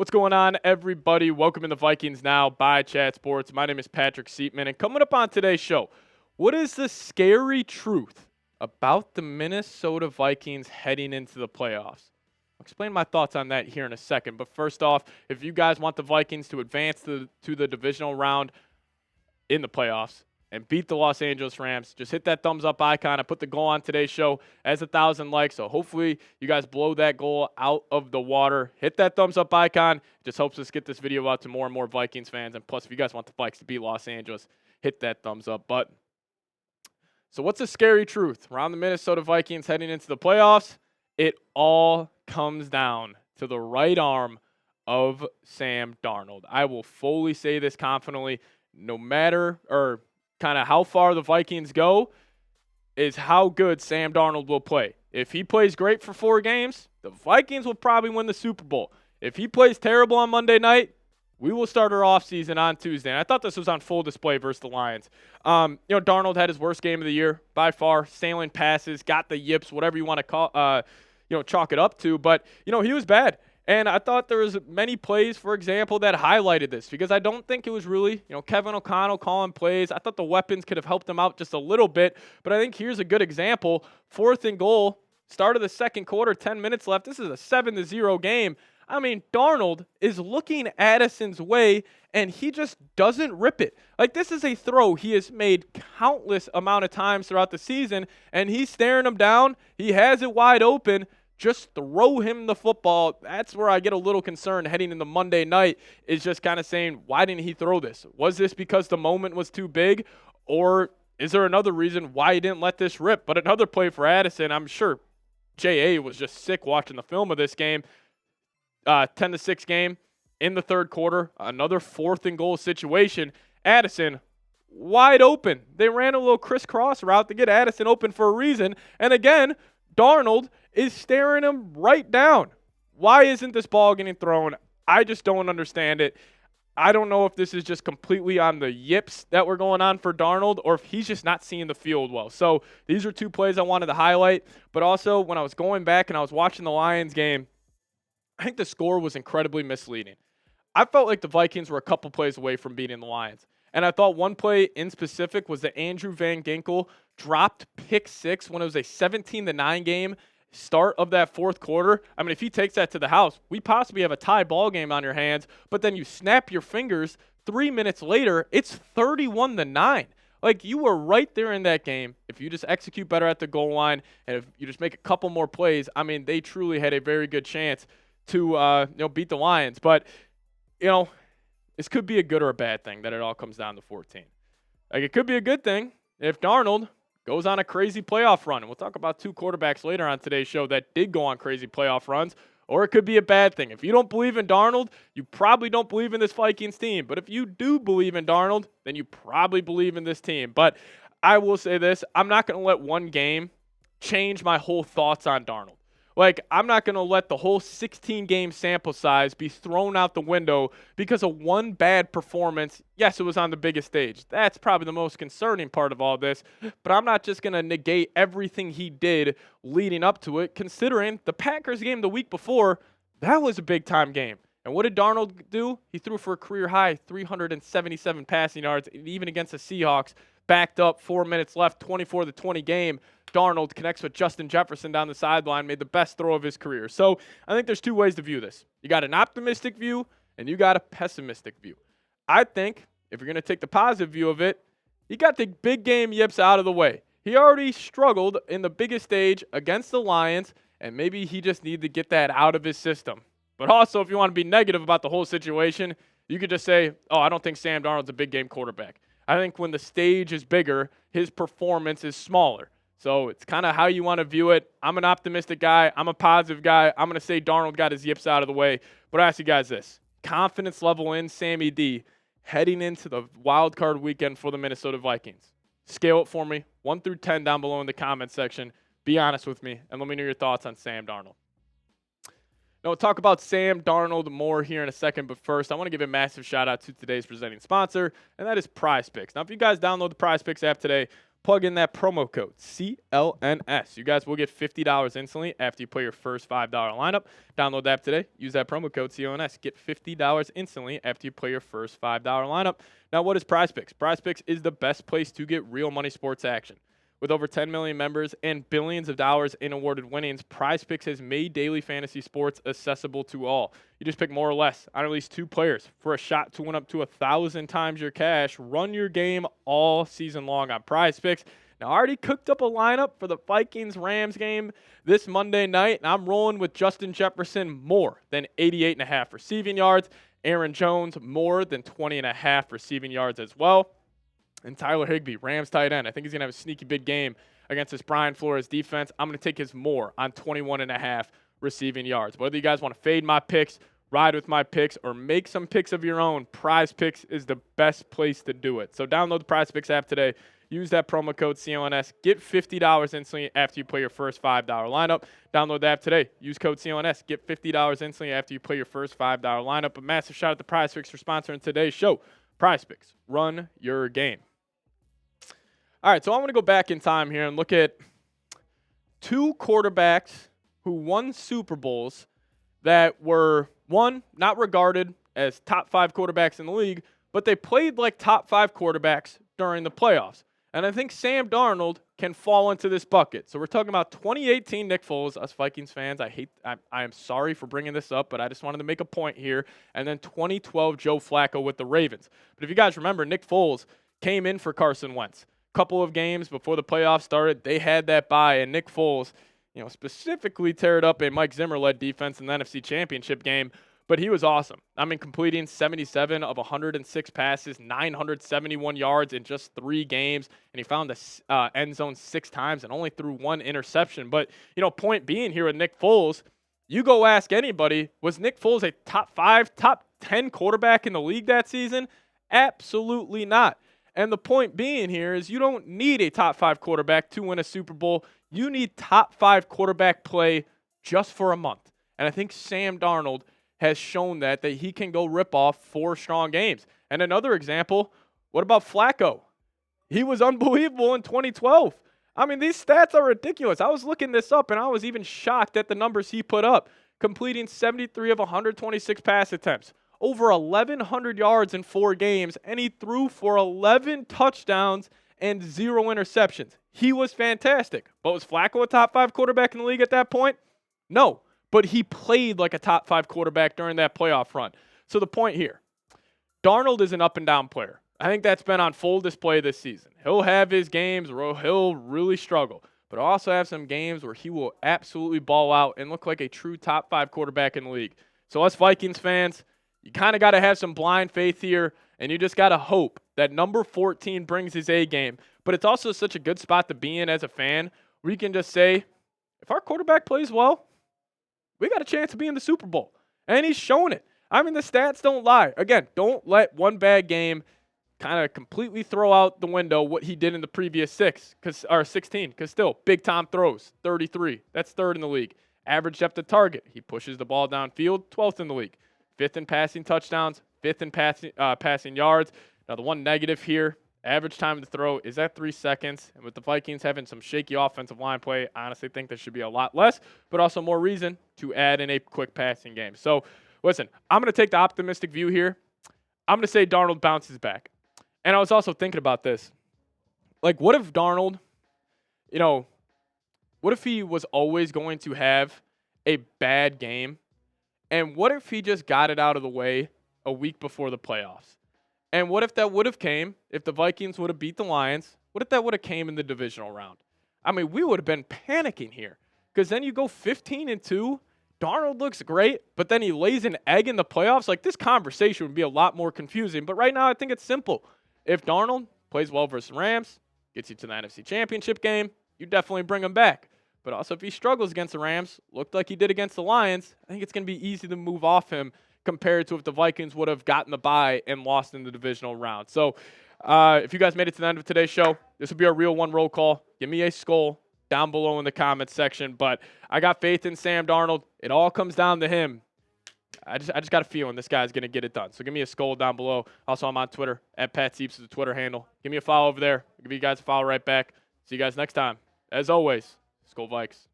What's going on, everybody? Welcome in the Vikings Now by Chat Sports. My name is Patrick Siepman, and coming up on today's show, what is the scary truth about the Minnesota Vikings heading into the playoffs? I'll explain my thoughts on that here in a second, but first off, if you guys want the Vikings to advance to the divisional round in the playoffs and beat the Los Angeles Rams, just hit that thumbs up icon. I put the goal on today's show as 1,000 likes, so hopefully you guys blow that goal out of the water. Hit that thumbs up icon. It just helps us get this video out to more and more Vikings fans. And plus, if you guys want the Vikes to beat Los Angeles, hit that thumbs up button. So what's the scary truth around the Minnesota Vikings heading into the playoffs? It all comes down to the right arm of Sam Darnold. I will fully say this confidently, no matter kind of how far the Vikings go is how good Sam Darnold will play. If he plays great for 4 games, the Vikings will probably win the Super Bowl. If he plays terrible on Monday night, we will start our offseason on Tuesday. And I thought this was on full display versus the Lions. Darnold had his worst game of the year by far, sailing passes, got the yips, whatever you want to call, chalk it up to. But, he was bad. And I thought there was many plays, for example, that highlighted this because I don't think it was really, Kevin O'Connell calling plays. I thought the weapons could have helped him out just a little bit. But I think here's a good example. 4th and goal, start of the second quarter, 10 minutes left. This is a 7-0 game. I mean, Darnold is looking Addison's way, and he just doesn't rip it. Like, this is a throw he has made countless amount of times throughout the season, and he's staring him down. He has it wide open. Just throw him the football. That's where I get a little concerned heading into Monday night, is just kind of saying, why didn't he throw this? Was this because the moment was too big, or is there another reason why he didn't let this rip? But another play for Addison, I'm sure J.A. was just sick watching the film of this game. 10-6 game in the third quarter, another 4th and goal situation. Addison wide open. They ran a little crisscross route to get Addison open for a reason. And again, Darnold is staring him right down. Why isn't this ball getting thrown? I just don't understand it. I don't know if this is just completely on the yips that were going on for Darnold or if he's just not seeing the field well. So these are 2 plays I wanted to highlight. But also, when I was going back and I was watching the Lions game, I think the score was incredibly misleading. I felt like the Vikings were a couple plays away from beating the Lions. And I thought one play in specific was that Andrew Van Ginkel dropped pick 6 when it was a 17-9 game, start of that 4th quarter. I mean, if he takes that to the house, we possibly have a tie ball game on your hands, but then you snap your fingers 3 minutes later, it's 31-9. Like, you were right there in that game. If you just execute better at the goal line and if you just make a couple more plays, I mean, they truly had a very good chance to beat the Lions. But, this could be a good or a bad thing that it all comes down to 14. Like, it could be a good thing if Darnold goes on a crazy playoff run. And we'll talk about 2 quarterbacks later on today's show that did go on crazy playoff runs. Or it could be a bad thing. If you don't believe in Darnold, you probably don't believe in this Vikings team. But if you do believe in Darnold, then you probably believe in this team. But I will say this. I'm not going to let one game change my whole thoughts on Darnold. Like, I'm not going to let the whole 16-game sample size be thrown out the window because of one bad performance. Yes, it was on the biggest stage. That's probably the most concerning part of all this. But I'm not just going to negate everything he did leading up to it, considering the Packers game the week before, that was a big-time game. And what did Darnold do? He threw for a career-high 377 passing yards, even against the Seahawks. Backed up, 4 minutes left, 24-20 game. Darnold connects with Justin Jefferson down the sideline, made the best throw of his career. So I think there's 2 ways to view this. You got an optimistic view and you got a pessimistic view. I think if you're going to take the positive view of it, he got the big game yips out of the way. He already struggled in the biggest stage against the Lions, and maybe he just needed to get that out of his system. But also, if you want to be negative about the whole situation, you could just say, I don't think Sam Darnold's a big game quarterback. I think when the stage is bigger, his performance is smaller. So it's kind of how you want to view it. I'm an optimistic guy. I'm a positive guy. I'm going to say Darnold got his yips out of the way. But I ask you guys this. Confidence level in Sammy D heading into the wild card weekend for the Minnesota Vikings. Scale it for me, 1 through 10 down below in the comment section. Be honest with me, and let me know your thoughts on Sam Darnold. Now, we'll talk about Sam Darnold more here in a second, but first, I want to give a massive shout-out to today's presenting sponsor, and that is Prize Picks. Now, if you guys download the Prize Picks app today, plug in that promo code CLNS. You guys will get $50 instantly after you play your first $5 lineup. Download the app today. Use that promo code CLNS. Get $50 instantly after you play your first $5 lineup. Now, what is PrizePicks? PrizePicks is the best place to get real money sports action. With over 10 million members and billions of dollars in awarded winnings, PrizePicks has made daily fantasy sports accessible to all. You just pick more or less on at least 2 players for a shot to win up to 1,000 times your cash. Run your game all season long on PrizePicks. Now, I already cooked up a lineup for the Vikings Rams game this Monday night, and I'm rolling with Justin Jefferson more than 88.5 receiving yards. Aaron Jones more than 20.5 receiving yards as well. And Tyler Higbee, Rams tight end. I think he's going to have a sneaky big game against this Brian Flores defense. I'm going to take his more on 21.5 receiving yards. Whether you guys want to fade my picks, ride with my picks, or make some picks of your own, PrizePicks is the best place to do it. So download the PrizePicks app today. Use that promo code CLNS. Get $50 instantly after you play your first $5 lineup. Download the app today. Use code CLNS. Get $50 instantly after you play your first $5 lineup. A massive shout out to PrizePicks for sponsoring today's show. PrizePicks, run your game. All right, so I want to go back in time here and look at 2 quarterbacks who won Super Bowls that were, one, not regarded as top 5 quarterbacks in the league, but they played like top 5 quarterbacks during the playoffs. And I think Sam Darnold can fall into this bucket. So we're talking about 2018 Nick Foles. Us Vikings fans, I am sorry for bringing this up, but I just wanted to make a point here. And then 2012 Joe Flacco with the Ravens. But if you guys remember, Nick Foles came in for Carson Wentz. Couple of games before the playoffs started, they had that bye, and Nick Foles, specifically teared up a Mike Zimmer-led defense in the NFC Championship game, but he was awesome. I mean, completing 77 of 106 passes, 971 yards in just 3 games, and he found the end zone 6 times and only threw 1 interception. But, point being here with Nick Foles, you go ask anybody, was Nick Foles a top 5, top 10 quarterback in the league that season? Absolutely not. And the point being here is you don't need a top 5 quarterback to win a Super Bowl. You need top 5 quarterback play just for a month. And I think Sam Darnold has shown that he can go rip off 4 strong games. And another example, what about Flacco? He was unbelievable in 2012. I mean, these stats are ridiculous. I was looking this up, and I was even shocked at the numbers he put up, completing 73 of 126 pass attempts. Over 1,100 yards in 4 games, and he threw for 11 touchdowns and 0 interceptions. He was fantastic. But was Flacco a top 5 quarterback in the league at that point? No, but he played like a top 5 quarterback during that playoff run. So the point here, Darnold is an up-and-down player. I think that's been on full display this season. He'll have his games where he'll really struggle, but also have some games where he will absolutely ball out and look like a true top 5 quarterback in the league. So us Vikings fans, you kind of got to have some blind faith here, and you just got to hope that number 14 brings his A game. But it's also such a good spot to be in as a fan where you can just say, if our quarterback plays well, we got a chance to be in the Super Bowl. And he's showing it. I mean, the stats don't lie. Again, don't let one bad game kind of completely throw out the window what he did in the previous 16, because still, big time throws, 33. That's 3rd in the league. Average depth of target. He pushes the ball downfield, 12th in the league. 5th in passing touchdowns, 5th in passing yards. Now, the one negative here, average time to throw is at 3 seconds. And with the Vikings having some shaky offensive line play, I honestly think there should be a lot less, but also more reason to add in a quick passing game. So, listen, I'm going to take the optimistic view here. I'm going to say Darnold bounces back. And I was also thinking about this. Like, what if Darnold, what if he was always going to have a bad game? And what if he just got it out of the way a week before the playoffs? And what if that would have came if the Vikings would have beat the Lions? What if that would have came in the divisional round? I mean, we would have been panicking here because then you go 15-2. Darnold looks great, but then he lays an egg in the playoffs. Like, this conversation would be a lot more confusing. But right now, I think it's simple. If Darnold plays well versus Rams, gets you to the NFC Championship game, you definitely bring him back. But also, if he struggles against the Rams, looked like he did against the Lions, I think it's going to be easy to move off him compared to if the Vikings would have gotten the bye and lost in the divisional round. So, if you guys made it to the end of today's show, this will be our real one roll call. Give me a skull down below in the comments section. But I got faith in Sam Darnold. It all comes down to him. I just got a feeling this guy's going to get it done. So give me a skull down below. Also, I'm on Twitter, at Pat Sieps is the Twitter handle. Give me a follow over there. I'll give you guys a follow right back. See you guys next time. As always, Skull Vikes.